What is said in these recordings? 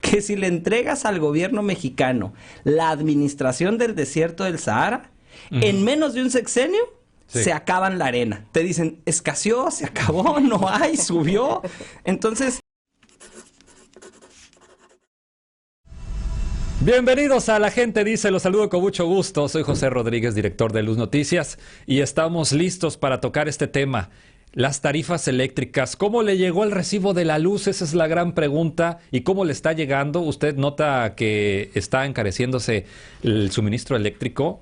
que si le entregas al gobierno mexicano la administración del desierto del Sahara, en menos de un sexenio, se acaban la arena. Te dicen, escaseó, se acabó, no hay, subió. Entonces... Bienvenidos a La Gente Dice, los saludo con mucho gusto. Soy José Rodríguez, director de Luz Noticias, y estamos listos para tocar este tema. Las tarifas eléctricas, ¿cómo le llegó el recibo de la luz? Esa es la gran pregunta. ¿Y cómo le está llegando? ¿Usted nota que está encareciéndose el suministro eléctrico?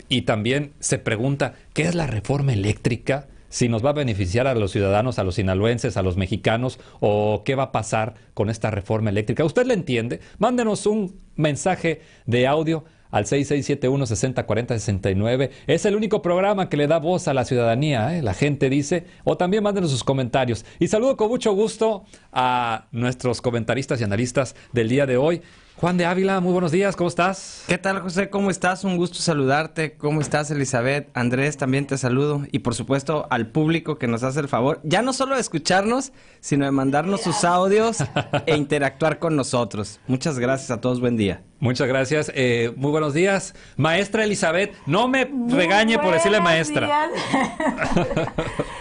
Y también se pregunta, ¿qué es la reforma eléctrica? Si nos va a beneficiar a los ciudadanos, a los sinaloenses, a los mexicanos, o qué va a pasar con esta reforma eléctrica. ¿Usted la entiende? Mándenos un mensaje de audio al 6671-6040-69. Es el único programa que le da voz a la ciudadanía, La Gente Dice. O también mándenos sus comentarios. Y saludo con mucho gusto a nuestros comentaristas y analistas del día de hoy. Juan de Ávila, muy buenos días, ¿cómo estás? ¿Qué tal, José? ¿Cómo estás? Un gusto saludarte. ¿Cómo estás, Elizabeth? Andrés, también te saludo. Y por supuesto al público que nos hace el favor, ya no solo de escucharnos, sino de mandarnos sus audios e interactuar con nosotros. Muchas gracias a todos, buen día. Muchas gracias, muy buenos días. Maestra Elizabeth, no me regañe por decirle maestra.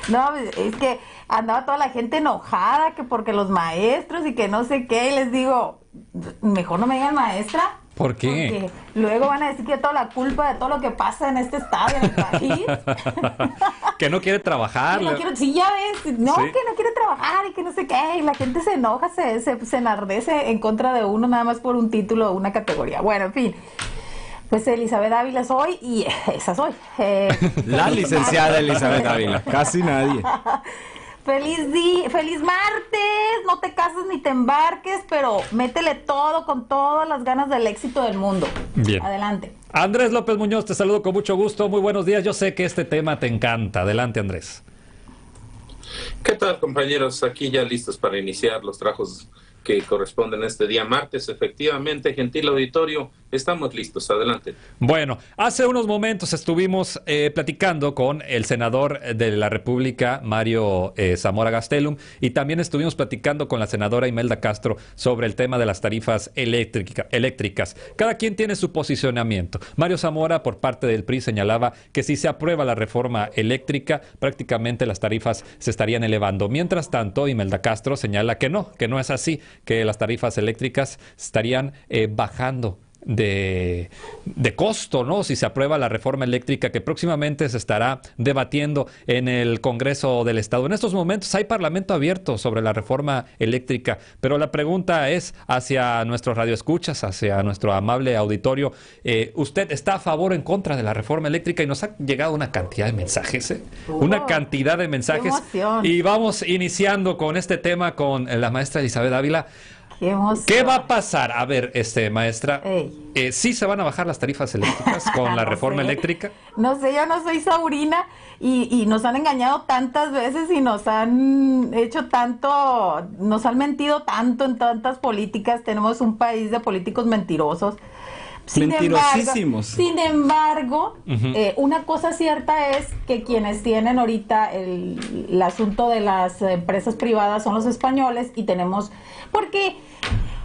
No, es que andaba toda la gente enojada, que porque los maestros y que no sé qué, y les digo, mejor no me digan maestra. ¿Por qué? Porque luego van a decir que toda la culpa de todo lo que pasa en este estado, en el país. Que no quiere trabajar. Sí, ya ves, que no quiere trabajar y que no sé qué, y la gente se enoja, se enardece en contra de uno nada más por un título o una categoría. Bueno, en fin. Pues Elizabeth Ávila soy y esa soy. La licenciada Elizabeth Ávila, casi nadie. Feliz martes, no te cases ni te embarques, pero métele todo con todas las ganas del éxito del mundo. Bien. Adelante. Andrés López Muñoz, te saludo con mucho gusto, muy buenos días. Yo sé que este tema te encanta. Adelante, Andrés. ¿Qué tal, compañeros? Aquí ya listos para iniciar los trabajos que corresponden a este día martes. Efectivamente, gentil auditorio, estamos listos. Adelante. Bueno, hace unos momentos estuvimos platicando con el senador de la República, Mario Zamora Gastelum, y también estuvimos platicando con la senadora Imelda Castro sobre el tema de las tarifas eléctricas. Cada quien tiene su posicionamiento. Mario Zamora, por parte del PRI, señalaba que si se aprueba la reforma eléctrica, prácticamente las tarifas se estarían elevando. Mientras tanto, Imelda Castro señala que no es así, que las tarifas eléctricas estarían bajando de costo, ¿no? Si se aprueba la reforma eléctrica que próximamente se estará debatiendo en el Congreso del Estado. En estos momentos hay parlamento abierto sobre la reforma eléctrica, pero la pregunta es hacia nuestros radioescuchas, hacia nuestro amable auditorio. ¿Usted está a favor o en contra de la reforma eléctrica? Y nos ha llegado una cantidad de mensajes, una cantidad de mensajes. Y vamos iniciando con este tema con la maestra Elizabeth Ávila. ¿Qué va a pasar? A ver, maestra, ¿sí se van a bajar las tarifas eléctricas con la reforma eléctrica? No sé, yo no soy saurina y nos han engañado tantas veces y nos han hecho tanto, nos han mentido tanto en tantas políticas. Tenemos un país de políticos mentirosos. Mentirosísimos. Sin embargo, una cosa cierta es que quienes tienen ahorita el asunto de las empresas privadas son los españoles y tenemos... Porque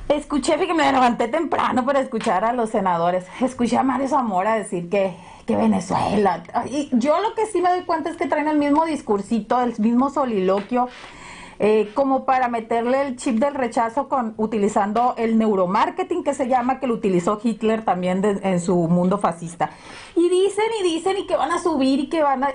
escuché, que me levanté temprano para escuchar a los senadores. Escuché a Mario Zamora decir que Venezuela... Y yo lo que sí me doy cuenta es que traen el mismo discursito, el mismo soliloquio, como para meterle el chip del rechazo utilizando el neuromarketing que se llama, que lo utilizó Hitler también en su mundo fascista. Y dicen y que van a subir y que van a...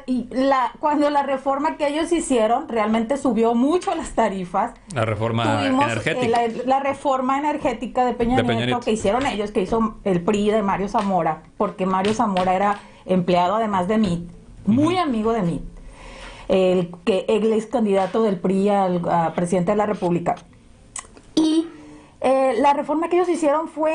cuando la reforma que ellos hicieron realmente subió mucho las tarifas. La reforma energética. La reforma energética de Peña Nieto que hicieron ellos, que hizo el PRI de Mario Zamora, porque Mario Zamora era empleado además de MIT, muy amigo de MIT. El ex candidato del PRI a presidente de la República. Y la reforma que ellos hicieron fue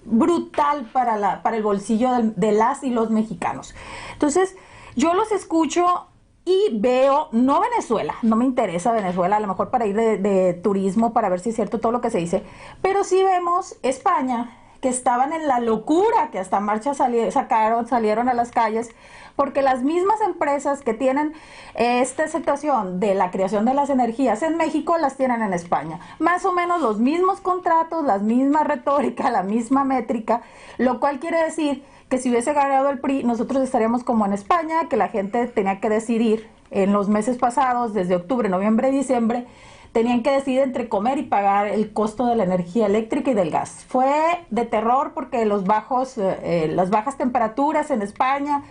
brutal para el bolsillo de las y los mexicanos. Entonces, yo los escucho y veo, no Venezuela, no me interesa Venezuela, a lo mejor para ir de turismo, para ver si es cierto todo lo que se dice, pero sí vemos España, que estaban en la locura, que hasta marchas salieron a las calles, porque las mismas empresas que tienen esta situación de la creación de las energías en México las tienen en España. Más o menos los mismos contratos, la misma retórica, la misma métrica, lo cual quiere decir que si hubiese ganado el PRI, nosotros estaríamos como en España, que la gente tenía que decidir en los meses pasados, desde octubre, noviembre y diciembre, tenían que decidir entre comer y pagar el costo de la energía eléctrica y del gas. Fue de terror porque las bajas temperaturas en España,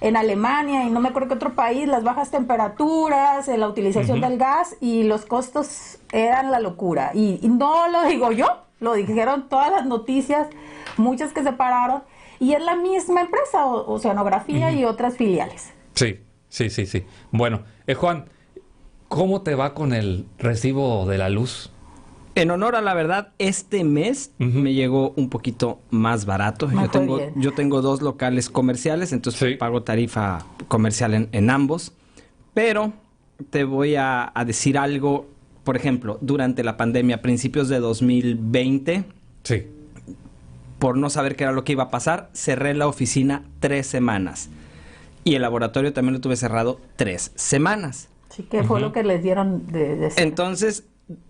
en Alemania y no me acuerdo qué otro país, las bajas temperaturas, la utilización del gas y los costos eran la locura. Y no lo digo yo, lo dijeron todas las noticias, muchas que se pararon, y es la misma empresa, Oceanografía y otras filiales. Sí. Bueno, Juan, ¿cómo te va con el recibo de la luz? En honor a la verdad, este mes me llegó un poquito más barato. Yo tengo 2 locales comerciales, entonces pago tarifa comercial en ambos. Pero te voy a decir algo, por ejemplo, durante la pandemia, a principios de 2020, por no saber qué era lo que iba a pasar, cerré la oficina 3 semanas. Y el laboratorio también lo tuve cerrado 3 semanas. Sí, que fue lo que les dieron de Entonces,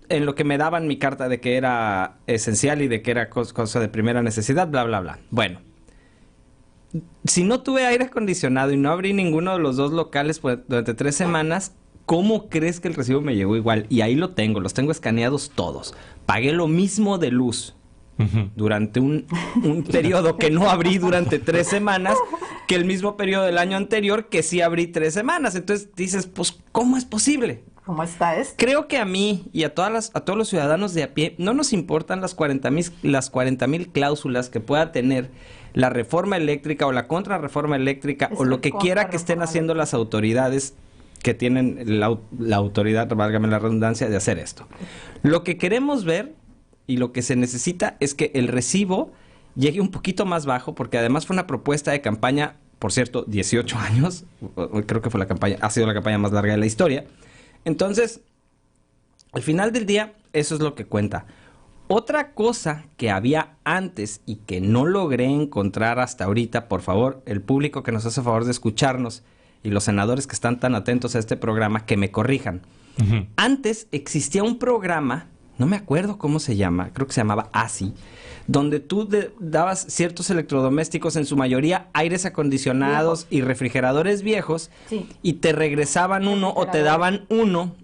en lo que me daban mi carta de que era esencial y de que era cosa de primera necesidad, bla, bla, bla. Bueno, si no tuve aire acondicionado y no abrí ninguno de los 2 locales durante 3 semanas, ¿cómo crees que el recibo me llegó igual? Y ahí los tengo escaneados todos. Pagué lo mismo de luz durante un periodo que no abrí durante 3 semanas que el mismo periodo del año anterior que sí abrí 3 semanas. Entonces dices, pues, ¿cómo es posible? ¿Cómo está esto? Creo que a mí y a todos los ciudadanos de a pie no nos importan las 40,000 cláusulas que pueda tener la reforma eléctrica o la contrarreforma eléctrica o lo que quiera que estén haciendo las autoridades que tienen la autoridad, válgame la redundancia, de hacer esto. Lo que queremos ver y lo que se necesita es que el recibo llegue un poquito más bajo, porque además fue una propuesta de campaña, por cierto, 18 años, creo que ha sido la campaña más larga de la historia. Entonces, al final del día, eso es lo que cuenta. Otra cosa que había antes y que no logré encontrar hasta ahorita, por favor, el público que nos hace favor de escucharnos y los senadores que están tan atentos a este programa, que me corrijan. Antes existía un programa, no me acuerdo cómo se llama, creo que se llamaba ASI, donde tú dabas ciertos electrodomésticos, en su mayoría aires acondicionados y refrigeradores viejos, y te regresaban uno o te daban uno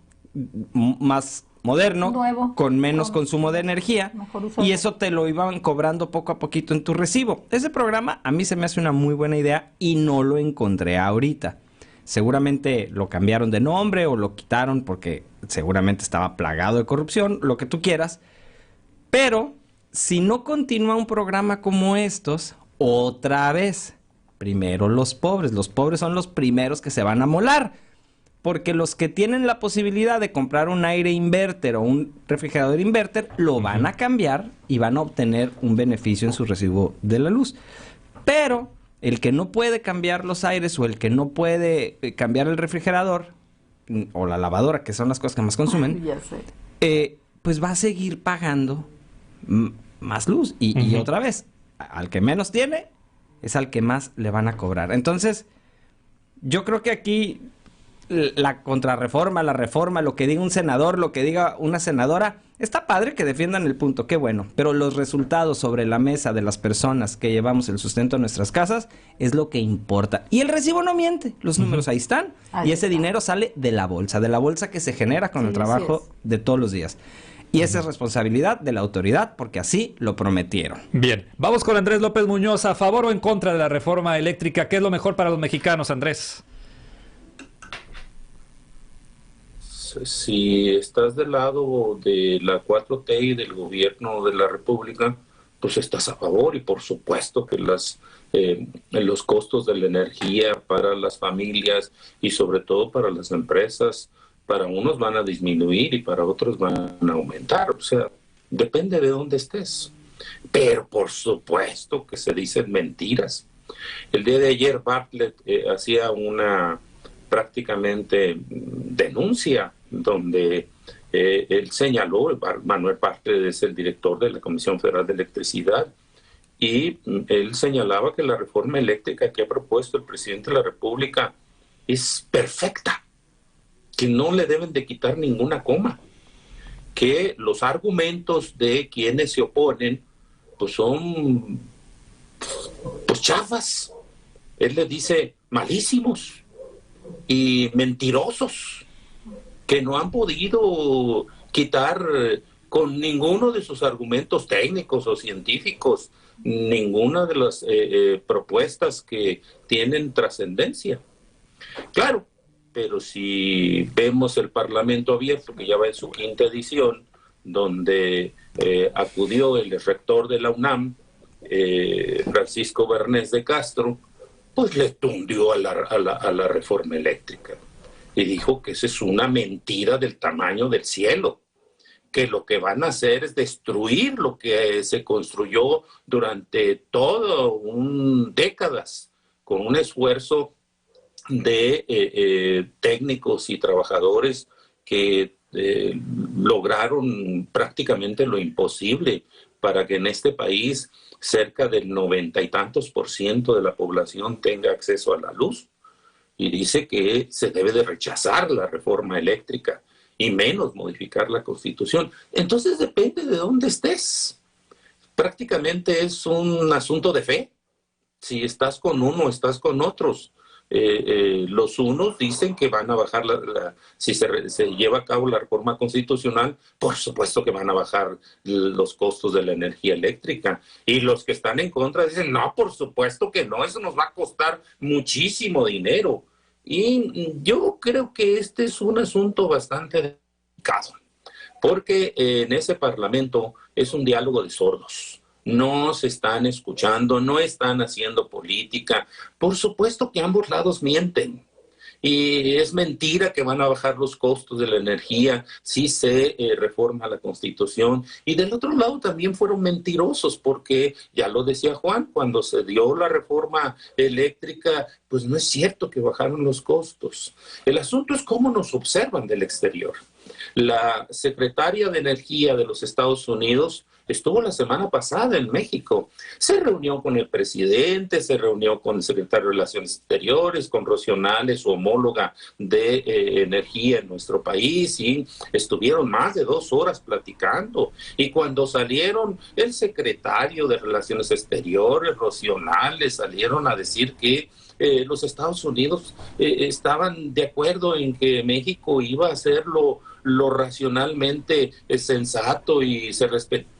más moderno, nuevo, con menos consumo de energía, y eso te lo iban cobrando poco a poquito en tu recibo. Ese programa a mí se me hace una muy buena idea y no lo encontré ahorita. Seguramente lo cambiaron de nombre o lo quitaron porque seguramente estaba plagado de corrupción, lo que tú quieras. Pero si no continúa un programa como estos, otra vez, primero los pobres. Los pobres son los primeros que se van a molar. Porque los que tienen la posibilidad de comprar un aire inverter o un refrigerador inverter, lo van a cambiar y van a obtener un beneficio en su recibo de la luz. Pero el que no puede cambiar los aires o el que no puede cambiar el refrigerador o la lavadora, que son las cosas que más consumen, pues va a seguir pagando más luz. Y otra vez, al que menos tiene, es al que más le van a cobrar. Entonces, yo creo que aquí la contrarreforma, la reforma, lo que diga un senador, lo que diga una senadora, está padre que defiendan el punto, qué bueno, pero los resultados sobre la mesa de las personas que llevamos el sustento a nuestras casas es lo que importa. Y el recibo no miente, los números ahí están, y ese dinero sale de la bolsa que se genera con el trabajo de todos los días. Y esa es responsabilidad de la autoridad, porque así lo prometieron. Bien, vamos con Andrés López Muñoz. ¿A favor o en contra de la reforma eléctrica? ¿Qué es lo mejor para los mexicanos, Andrés? Si estás del lado de la 4T y del gobierno de la República, pues estás a favor, y por supuesto que los costos de la energía para las familias y sobre todo para las empresas, para unos van a disminuir y para otros van a aumentar. O sea, depende de dónde estés. Pero por supuesto que se dicen mentiras. El día de ayer Bartlett hacía una prácticamente denuncia donde él señaló, Manuel Bartlett es el director de la Comisión Federal de Electricidad, y él señalaba que la reforma eléctrica que ha propuesto el presidente de la República es perfecta, que no le deben de quitar ninguna coma, que los argumentos de quienes se oponen pues son pues chafas. Él le dice malísimos y mentirosos, que no han podido quitar con ninguno de sus argumentos técnicos o científicos ninguna de las propuestas que tienen trascendencia. Claro, pero si vemos el Parlamento Abierto, que ya va en su 5ª edición, donde acudió el rector de la UNAM, Francisco Bernés de Castro, pues le tundió a la reforma eléctrica y dijo que esa es una mentira del tamaño del cielo, que lo que van a hacer es destruir lo que se construyó durante todo décadas con un esfuerzo de técnicos y trabajadores que lograron prácticamente lo imposible para que en este país cerca del 90 y tantos % de la población tenga acceso a la luz. Y dice que se debe de rechazar la reforma eléctrica y menos modificar la Constitución. Entonces depende de dónde estés. Prácticamente es un asunto de fe. Si estás con uno o estás con otros. Los unos dicen que van a bajar si se lleva a cabo la reforma constitucional, por supuesto que van a bajar los costos de la energía eléctrica, y los que están en contra dicen no, por supuesto que no, eso nos va a costar muchísimo dinero. Y yo creo que este es un asunto bastante delicado, porque en ese Parlamento es un diálogo de sordos. No se están escuchando, no están haciendo política. Por supuesto que ambos lados mienten. Y es mentira que van a bajar los costos de la energía si se reforma la Constitución. Y del otro lado también fueron mentirosos, porque ya lo decía Juan, cuando se dio la reforma eléctrica, pues no es cierto que bajaron los costos. El asunto es cómo nos observan del exterior. La secretaria de Energía de los Estados Unidos estuvo la semana pasada en México. Se reunió con el presidente, se reunió con el secretario de Relaciones Exteriores, con Rocío Nales, su homóloga de energía en nuestro país, y estuvieron más de 2 horas platicando. Y cuando salieron, el secretario de Relaciones Exteriores, Rocío Nales, salieron a decir que los Estados Unidos estaban de acuerdo en que México iba a hacer lo racionalmente sensato y se respetaba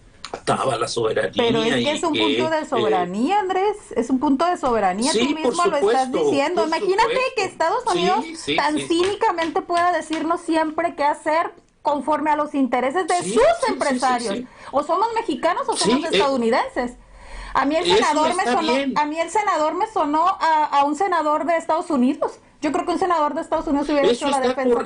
la soberanía. Pero es que es un punto de soberanía, Andrés, es un punto de soberanía, sí, tú mismo lo estás diciendo. Imagínate que Estados Unidos cínicamente pueda decirnos siempre qué hacer conforme a los intereses de sus empresarios. O somos mexicanos o somos estadounidenses. A mí el senador me sonó a un senador de Estados Unidos. Yo creo que un senador de Estados Unidos hubiera hecho la defensa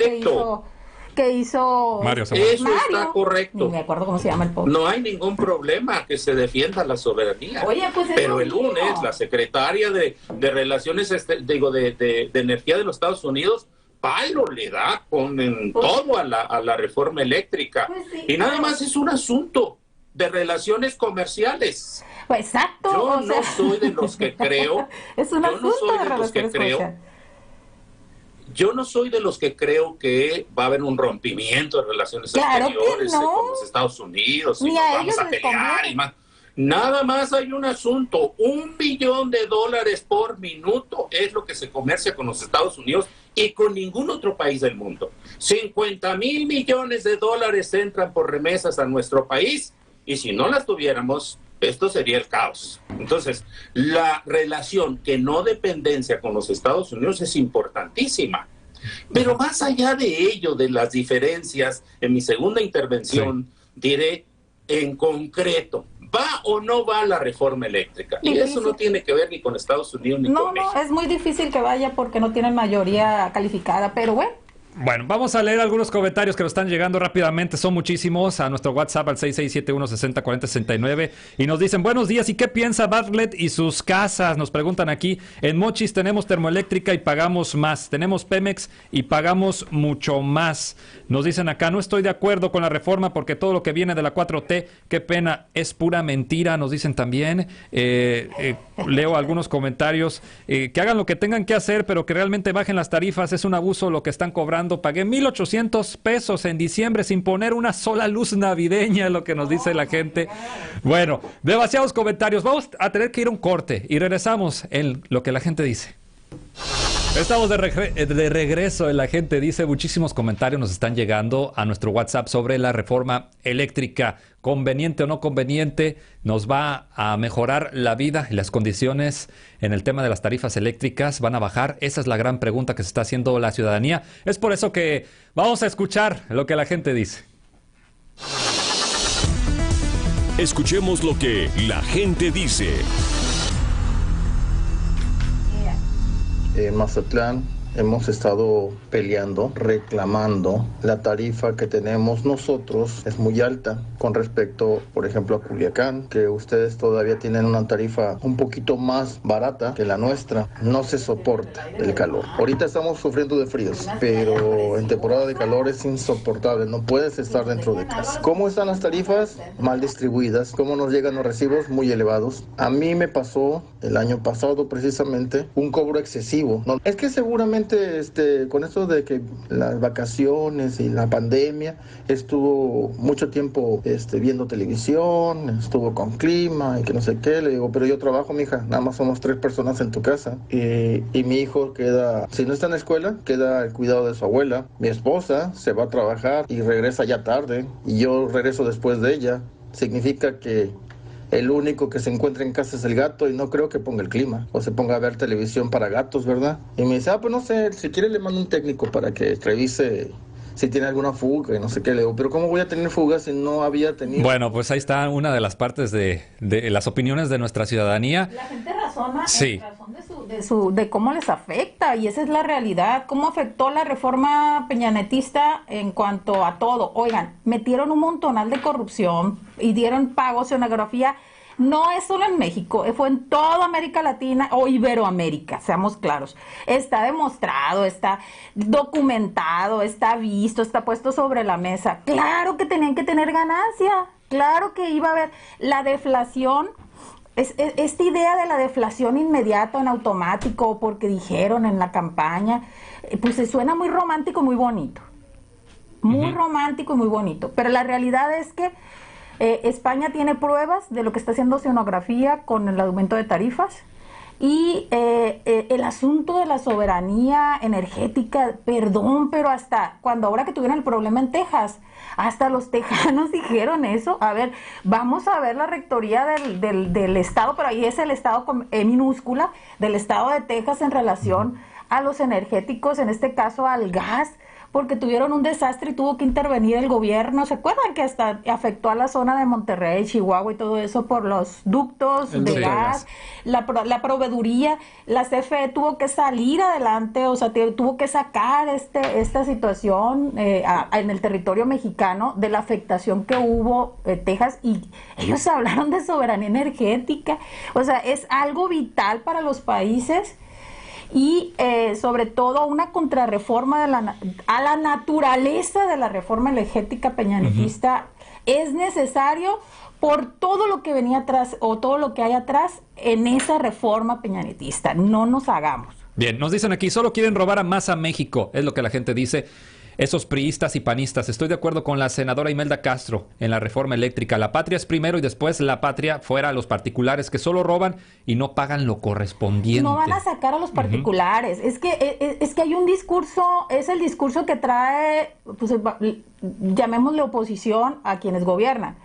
que hizo Mario Zamora. Eso está correcto. Ni me acuerdo cómo se llama el pobre. No hay ningún problema que se defienda la soberanía. Oye, pues pero el lunes la secretaria de Relaciones de Energía de los Estados Unidos palo le da con todo a la reforma eléctrica. Pues sí, y nada más es un asunto de relaciones comerciales. Pues exacto. Yo no soy de los que creo. Es un asunto de relaciones comerciales. Yo no soy de los que creo que va a haber un rompimiento de relaciones exteriores con los Estados Unidos y nos vamos a pelear y más. Nada más hay un asunto, $1 billón por minuto es lo que se comercia con los Estados Unidos y con ningún otro país del mundo. 50,000 millones de dólares entran por remesas a nuestro país, y si no las tuviéramos, esto sería el caos. Entonces, la relación que no dependencia con los Estados Unidos es importantísima. Pero más allá de ello, de las diferencias, en mi segunda intervención diré en concreto, ¿va o no va la reforma eléctrica? Y eso no tiene que ver ni con Estados Unidos ni con México. No, es muy difícil que vaya porque no tienen mayoría calificada, pero bueno, Bueno, vamos a leer algunos comentarios que nos están llegando rápidamente, son muchísimos, a nuestro WhatsApp al 6671604069 y nos dicen, buenos días, ¿y qué piensa Bartlett y sus casas? Nos preguntan aquí, en Mochis tenemos termoeléctrica y pagamos más, tenemos Pemex y pagamos mucho más. Nos dicen acá, no estoy de acuerdo con la reforma porque todo lo que viene de la 4T, qué pena, es pura mentira, nos dicen también. Leo algunos comentarios, que hagan lo que tengan que hacer, pero que realmente bajen las tarifas, es un abuso lo que están cobrando. Pagué 1,800 pesos en diciembre sin poner una sola luz navideña, lo que nos dice la gente. Bueno, demasiados comentarios. Vamos a tener que ir a un corte y regresamos en lo que la gente dice. Estamos de regreso en La Gente Dice. Muchísimos comentarios nos están llegando a nuestro WhatsApp sobre la reforma eléctrica. Conveniente o no conveniente, nos va a mejorar la vida y las condiciones en el tema de las tarifas eléctricas van a bajar. Esa es la gran pregunta que se está haciendo la ciudadanía. Es por eso que vamos a escuchar lo que la gente dice. Escuchemos lo que la gente dice. En Mazatlán hemos estado peleando, reclamando. La tarifa que tenemos nosotros es muy alta con respecto, por ejemplo, a Culiacán, que ustedes todavía tienen una tarifa un poquito más barata que la nuestra. No se soporta el calor. Ahorita estamos sufriendo de fríos, pero en temporada de calor es insoportable. No puedes estar dentro de casa. ¿Cómo están las tarifas? Mal distribuidas. ¿Cómo nos llegan los recibos? Muy elevados. A mí me pasó el año pasado precisamente un cobro excesivo. No, es que seguramente con esto de que las vacaciones y la pandemia, estuvo mucho tiempo viendo televisión, estuvo con clima y que no sé qué. Le digo, pero yo trabajo, mija, nada más somos 3 personas en tu casa. Y mi hijo queda, si no está en la escuela, queda al cuidado de su abuela. Mi esposa se va a trabajar y regresa ya tarde, y yo regreso después de ella. Significa que el único que se encuentra en casa es el gato, y no creo que ponga el clima o se ponga a ver televisión para gatos, ¿verdad? Y me dice, pues no sé, si quiere le mando un técnico para que revise si tiene alguna fuga y no sé qué. Le digo, pero ¿cómo voy a tener fugas si no había tenido? Bueno, pues ahí está una de las partes de las opiniones de nuestra ciudadanía. La gente razona sí. en razón de cómo les afecta, y esa es la realidad. ¿Cómo afectó la reforma peñanetista en cuanto a todo? Oigan, metieron un montonal de corrupción y dieron pago, escenografía. No es solo en México, fue en toda América Latina o Iberoamérica, seamos claros. Está demostrado, está documentado, está visto, está puesto sobre la mesa. Claro que tenían que tener ganancia, claro que iba a haber la deflación. Esta idea de la deflación inmediata en automático, porque dijeron en la campaña, pues se suena muy romántico, muy bonito. Muy romántico y muy bonito. Pero la realidad es que España tiene pruebas de lo que está haciendo Oceanografía con el aumento de tarifas, y el asunto de la soberanía energética, perdón, pero hasta ahora que tuvieron el problema en Texas, hasta los tejanos dijeron eso. A ver, vamos a ver la rectoría del estado, pero ahí es el estado con E minúscula, del estado de Texas en relación a los energéticos, en este caso al gas, porque tuvieron un desastre y tuvo que intervenir el gobierno. ¿Se acuerdan que hasta afectó a la zona de Monterrey, Chihuahua y todo eso por los ductos de gas? La proveeduría, la CFE tuvo que salir adelante, o sea, tuvo que sacar esta situación en el territorio mexicano de la afectación que hubo Texas, y ellos hablaron de soberanía energética. O sea, es algo vital para los países. Y sobre todo una contrarreforma a la naturaleza de la reforma energética peñanetista es necesario por todo lo que venía atrás o todo lo que hay atrás en esa reforma peñanetista. No nos hagamos. Bien, nos dicen aquí, solo quieren robar a más a México, es lo que la gente dice. Esos priistas y panistas. Estoy de acuerdo con la senadora Imelda Castro en la reforma eléctrica. La patria es primero y después la patria fuera a los particulares que solo roban y no pagan lo correspondiente. No van a sacar a los particulares. Es que hay un discurso, es el discurso que trae, pues, llamémosle oposición a quienes gobiernan.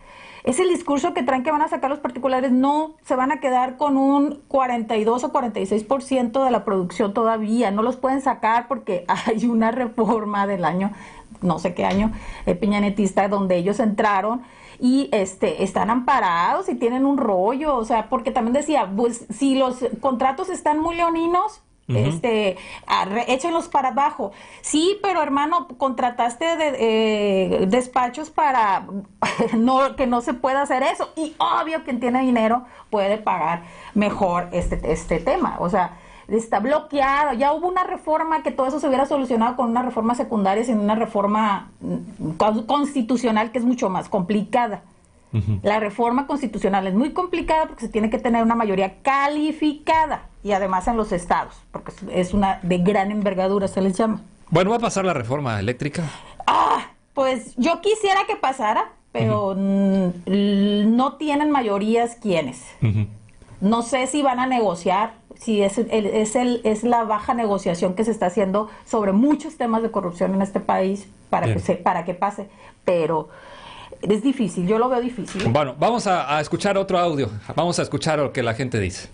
Es el discurso que traen que van a sacar los particulares. No, se van a quedar con un 42 o 46% de la producción todavía. No los pueden sacar porque hay una reforma del año, no sé qué año, peñanetista, donde ellos entraron y están amparados y tienen un rollo. O sea, porque también decía, pues si los contratos están muy leoninos, Échenlos para abajo. Sí, pero hermano, contrataste despachos para que no se pueda hacer eso. Y obvio, quien tiene dinero puede pagar mejor este tema. O sea, está bloqueado. Ya hubo una reforma que todo eso se hubiera solucionado con una reforma secundaria, sin una reforma constitucional que es mucho más complicada. La reforma constitucional es muy complicada porque se tiene que tener una mayoría calificada y además en los estados, porque es una de gran envergadura, se les llama. Bueno, ¿va a pasar la reforma eléctrica? Pues yo quisiera que pasara, pero no tienen mayorías quienes. No sé si van a negociar, si es la baja negociación que se está haciendo sobre muchos temas de corrupción en este país para que pase, pero es difícil, yo lo veo difícil. Bueno, vamos a escuchar otro audio. Vamos a escuchar lo que la gente dice.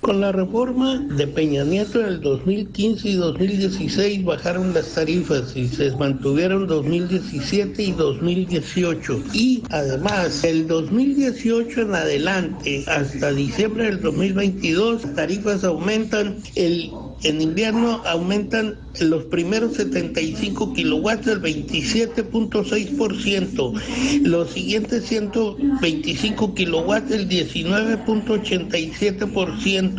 Con la reforma de Peña Nieto en el 2015 y 2016 bajaron las tarifas y se mantuvieron 2017 y 2018. Y además, el 2018 en adelante, hasta diciembre del 2022, las tarifas aumentan. En invierno aumentan los primeros 75 kilowatts del 27.6%, los siguientes 125 kilowatts del 19.87%,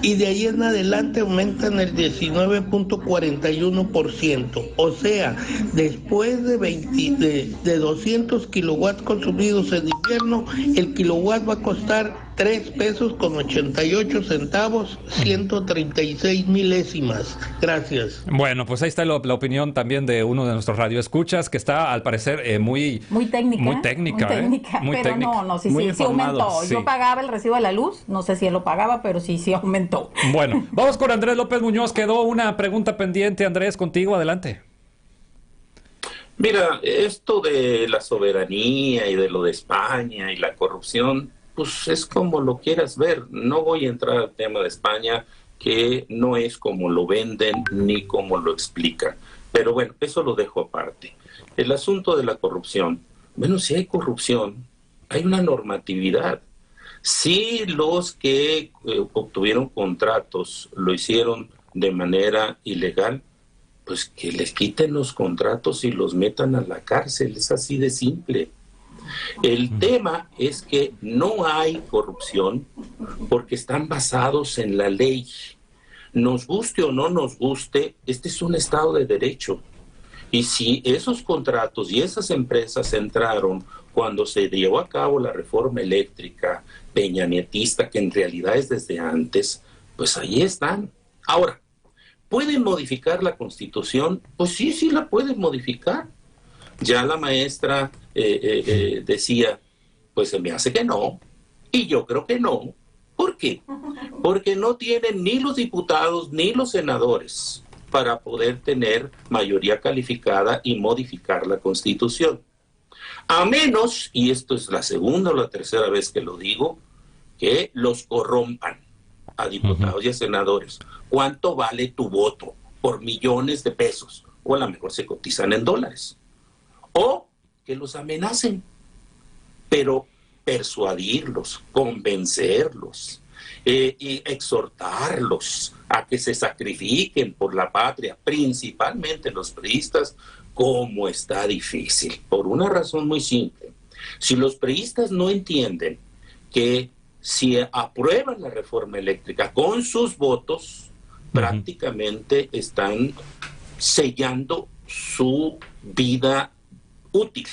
y de ahí en adelante aumentan el 19.41%. O sea, después de 200 kilowatts consumidos en invierno, el kilowatt va a costar 3 pesos con 88 centavos, 136 milésimas. Gracias. Bueno, pues ahí está la opinión también de uno de nuestros radioescuchas, que está al parecer muy técnica. Muy técnica. Sí aumentó. Sí. Yo pagaba el recibo de la luz, no sé si él lo pagaba, pero sí aumentó. Bueno, vamos con Andrés López Muñoz. Quedó una pregunta pendiente, Andrés, contigo, adelante. Mira, esto de la soberanía y de lo de España y la corrupción, pues es como lo quieras ver. No voy a entrar al tema de España, que no es como lo venden ni como lo explican. Pero bueno, eso lo dejo aparte. El asunto de la corrupción. Bueno, si hay corrupción, hay una normatividad. Si los que obtuvieron contratos lo hicieron de manera ilegal, pues que les quiten los contratos y los metan a la cárcel. Es así de simple. El tema es que no hay corrupción porque están basados en la ley. Nos guste o no nos guste, este es un Estado de Derecho. Y si esos contratos y esas empresas entraron cuando se llevó a cabo la reforma eléctrica peñanietista, que en realidad es desde antes, pues ahí están. Ahora, ¿pueden modificar la Constitución? Pues sí la pueden modificar. Ya la maestra decía, pues se me hace que no, y yo creo que no. ¿Por qué? Porque no tienen ni los diputados ni los senadores para poder tener mayoría calificada y modificar la Constitución. A menos, y esto es la segunda o la tercera vez que lo digo, que los corrompan a diputados y a senadores. ¿Cuánto vale tu voto? Por millones de pesos. O a lo mejor se cotizan en dólares. O que los amenacen, pero persuadirlos, convencerlos y exhortarlos a que se sacrifiquen por la patria, principalmente los priistas, como está difícil, por una razón muy simple. Si los priistas no entienden que si aprueban la reforma eléctrica con sus votos, prácticamente están sellando su vida útil.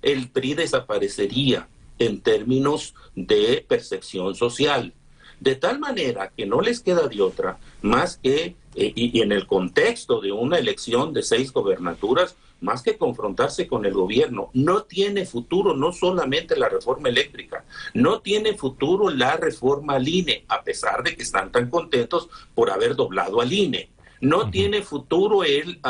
El PRI desaparecería en términos de percepción social, de tal manera que no les queda de otra más que, y en el contexto de una elección de 6 gobernaturas, más que confrontarse con el gobierno. No tiene futuro no solamente la reforma eléctrica, no tiene futuro la reforma al INE, a pesar de que están tan contentos por haber doblado al INE. No tiene futuro el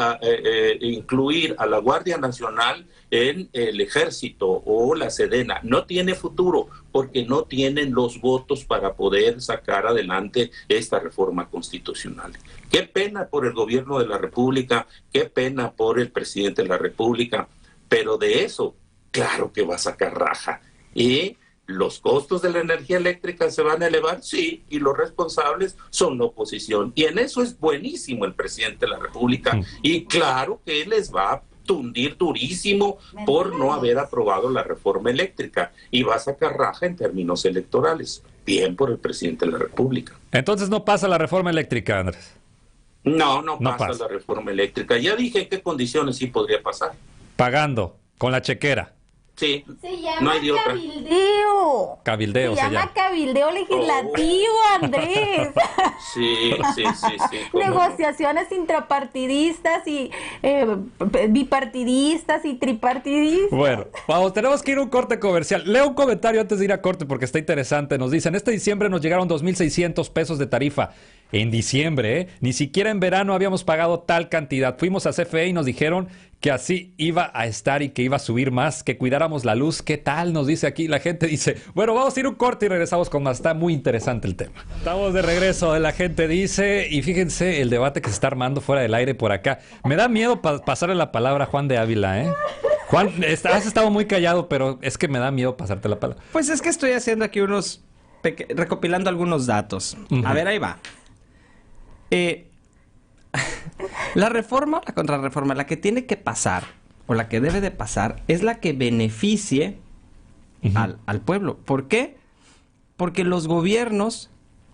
incluir a la Guardia Nacional en el Ejército o la Sedena. No tiene futuro porque no tienen los votos para poder sacar adelante esta reforma constitucional. Qué pena por el gobierno de la República, qué pena por el presidente de la República, pero de eso, claro que va a sacar raja. Y ¿Los costos de la energía eléctrica se van a elevar? Sí, y los responsables son la oposición. Y en eso es buenísimo el presidente de la República. Y claro que les va a tundir durísimo por no haber aprobado la reforma eléctrica. Y va a sacar raja en términos electorales. Bien por el presidente de la República. Entonces no pasa la reforma eléctrica, Andrés. No pasa la reforma eléctrica. Ya dije en qué condiciones sí podría pasar. Pagando, con la chequera. Sí, Se llama no hay de otra. cabildeo. Cabildeo Se llama cabildeo legislativo, Andrés. Sí. Negociaciones intrapartidistas y bipartidistas y tripartidistas. Bueno, vamos, tenemos que ir a un corte comercial. Leo un comentario antes de ir a corte porque está interesante. Nos dicen, este diciembre nos llegaron 2,600 pesos de tarifa. En diciembre, ¿eh? Ni siquiera en verano habíamos pagado tal cantidad. Fuimos a CFE y nos dijeron que así iba a estar y que iba a subir más, que cuidáramos la luz. ¿Qué tal? Nos dice aquí la gente. Dice, bueno, vamos a ir a un corte y regresamos con más. Está muy interesante el tema. Estamos de regreso, la gente dice, y fíjense el debate que se está armando fuera del aire por acá. Me da miedo pasarle la palabra a Juan de Ávila, ¿eh? Juan, has estado muy callado, pero es que me da miedo pasarte la palabra. Pues es que estoy haciendo aquí recopilando algunos datos. A ver, ahí va. La reforma, la contrarreforma, la que tiene que pasar, o la que debe de pasar, es la que beneficie al pueblo. ¿Por qué? Porque los gobiernos,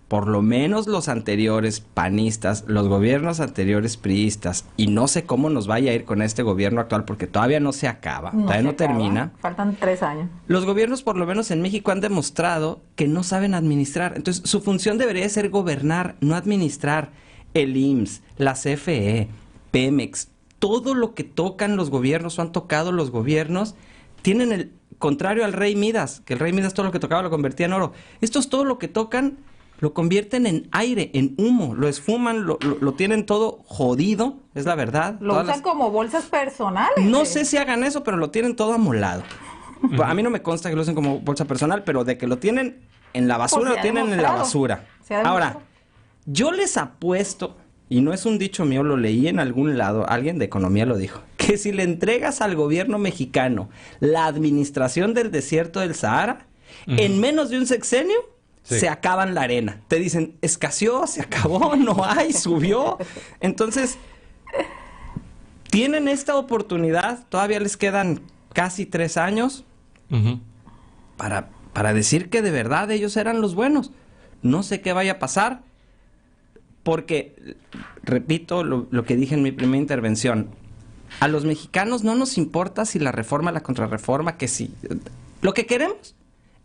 por lo menos los anteriores panistas, los gobiernos anteriores priistas, y no sé cómo nos vaya a ir con este gobierno actual, porque todavía no se acaba, todavía no termina. Faltan 3 años. Los gobiernos, por lo menos en México, han demostrado que no saben administrar. Entonces, su función debería ser gobernar, no administrar. El IMSS, la CFE, Pemex, todo lo que tocan los gobiernos o han tocado los gobiernos, tienen el contrario al rey Midas, que el rey Midas todo lo que tocaba lo convertía en oro. Estos todo lo que tocan lo convierten en aire, en humo, lo esfuman, lo tienen todo jodido, es la verdad. Lo usan como bolsas personales. No sé si hagan eso, pero lo tienen todo amolado. A mí no me consta que lo usen como bolsa personal, pero de que lo tienen en la basura, Pues lo tienen en la basura. Ahora, yo les apuesto, y no es un dicho mío, lo leí en algún lado, alguien de economía lo dijo, que si le entregas al gobierno mexicano la administración del desierto del Sahara, en menos de un sexenio, se acaban la arena. Te dicen, escaseó, se acabó, no hay, subió. Entonces, tienen esta oportunidad, todavía les quedan casi 3 años para decir que de verdad ellos eran los buenos. No sé qué vaya a pasar. Porque, repito lo que dije en mi primera intervención, a los mexicanos no nos importa si la reforma, la contrarreforma, que sí. Lo que queremos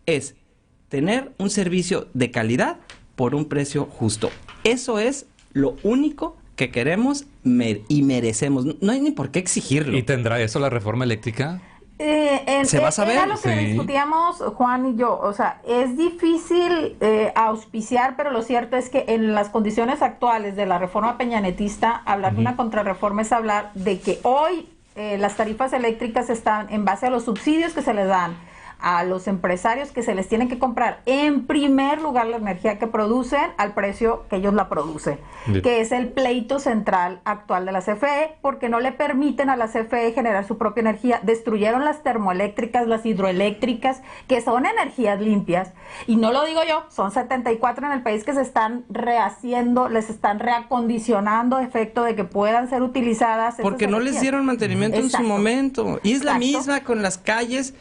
es tener un servicio de calidad por un precio justo. Eso es lo único que queremos y merecemos. No hay ni por qué exigirlo. ¿Y tendrá eso la reforma eléctrica? ¿Se va a saber? Era lo que discutíamos Juan y yo. O sea, es difícil auspiciar, pero lo cierto es que en las condiciones actuales de la reforma peñanetista, hablar de una contrarreforma es hablar de que hoy las tarifas eléctricas están en base a los subsidios que se les dan a los empresarios, que se les tienen que comprar en primer lugar la energía que producen al precio que ellos la producen, que es el pleito central actual de la CFE, porque no le permiten a la CFE generar su propia energía. Destruyeron las termoeléctricas, las hidroeléctricas, que son energías limpias, y no lo digo yo, son 74 en el país que se están rehaciendo, les están reacondicionando a efecto de que puedan ser utilizadas. Porque no les dieron mantenimiento en su momento, y es la misma con las calles.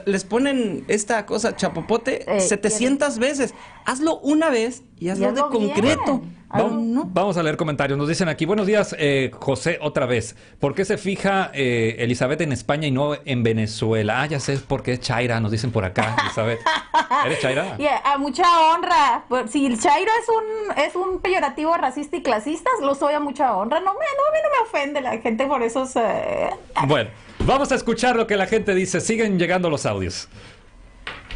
Les ponen esta cosa chapopote 700 veces. Hazlo una vez y hazlo de concreto. Vamos a leer comentarios. Nos dicen aquí, buenos días, José, otra vez. ¿Por qué se fija Elizabeth en España y no en Venezuela? Ya sé por qué es Chaira, nos dicen por acá, Elizabeth. ¿Eres Chaira? A mucha honra. Si el Chairo es un peyorativo racista y clasista, lo soy a mucha honra. A mí no me ofende la gente por esos... Bueno, vamos a escuchar lo que la gente dice. Siguen llegando los audios.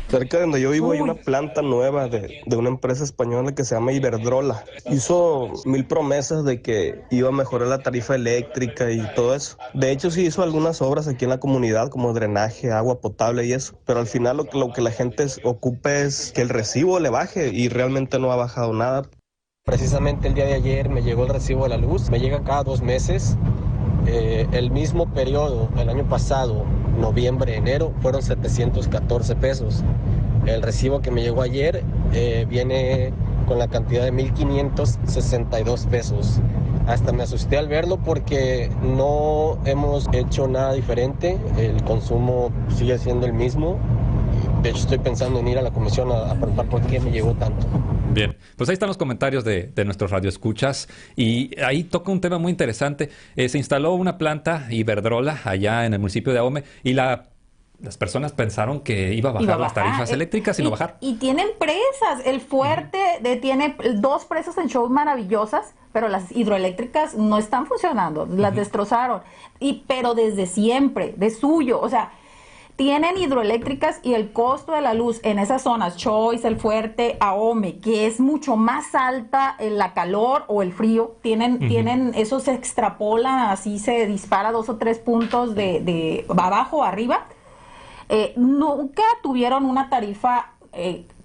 Cerca de donde yo vivo hay una planta nueva de una empresa española que se llama Iberdrola. Hizo 1000 promesas de que iba a mejorar la tarifa eléctrica y todo eso. De hecho, sí hizo algunas obras aquí en la comunidad, como drenaje, agua potable y eso. Pero al final lo que la gente ocupa es que el recibo le baje, y realmente no ha bajado nada. Precisamente el día de ayer me llegó el recibo de la luz. Me llega cada 2 meses. El mismo periodo, el año pasado, noviembre, enero, fueron 714 pesos. El recibo que me llegó ayer viene con la cantidad de 1,562 pesos. Hasta me asusté al verlo porque no hemos hecho nada diferente. El consumo sigue siendo el mismo. De hecho, estoy pensando en ir a la comisión a preguntar por qué me llegó tanto. Bien, pues ahí están los comentarios de nuestros radioescuchas y ahí toca un tema muy interesante. Se instaló una planta Iberdrola allá en el municipio de Ahome y las personas pensaron que iba a bajar las tarifas eléctricas y no bajar. Y tienen presas. El Fuerte tiene 2 presas en show maravillosas, pero las hidroeléctricas no están funcionando. Las destrozaron. Pero desde siempre, de suyo. O sea, tienen hidroeléctricas y el costo de la luz en esas zonas, Choice, El Fuerte, Ahome, que es mucho más alta la calor o el frío, tienen eso se extrapola, así se dispara 2 o 3 puntos de abajo o arriba. Nunca tuvieron una tarifa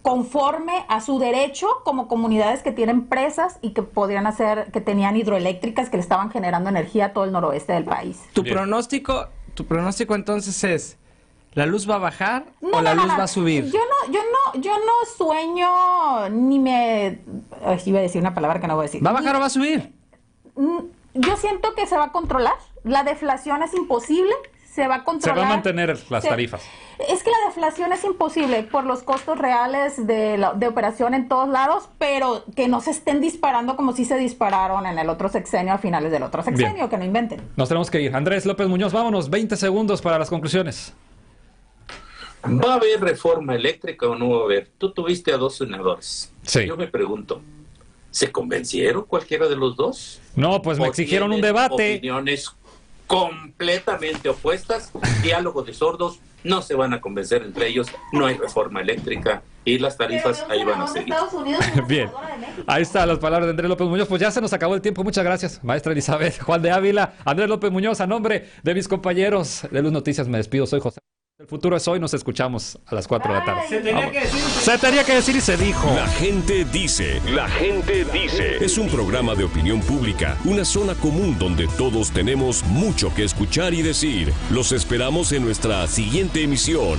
conforme a su derecho como comunidades que tienen presas y que podrían hacer, que tenían hidroeléctricas que le estaban generando energía a todo el noroeste del país. Tu pronóstico entonces es, ¿la luz va a bajar o la luz va a subir? Yo no sueño ni me... iba a decir una palabra que no voy a decir. ¿Va a bajar o va a subir? Yo siento que se va a controlar. La deflación es imposible. Se va a controlar. Se va a mantener las tarifas. Es que la deflación es imposible por los costos reales de operación en todos lados, pero que no se estén disparando como si se dispararon en el otro sexenio, a finales del otro sexenio. Bien. Que no inventen. Nos tenemos que ir. Andrés López Muñoz, vámonos, 20 segundos para las conclusiones. ¿Va a haber reforma eléctrica o no va a haber? Tú tuviste a 2 senadores. Sí. Yo me pregunto, ¿se convencieron cualquiera de los dos? No, pues me exigieron un debate. Opiniones completamente opuestas, diálogo de sordos, no se van a convencer entre ellos, no hay reforma eléctrica y las tarifas ahí van a seguir. Bien, ahí están las palabras de Andrés López Muñoz. Pues ya se nos acabó el tiempo, muchas gracias, maestra Elizabeth, Juan de Ávila, Andrés López Muñoz, a nombre de mis compañeros de Luz Noticias me despido, soy José. El futuro es hoy, nos escuchamos a las 4 de la tarde. Se tenía que decir y se dijo. La gente dice. La gente dice. Es un programa de opinión pública, una zona común donde todos tenemos mucho que escuchar y decir. Los esperamos en nuestra siguiente emisión.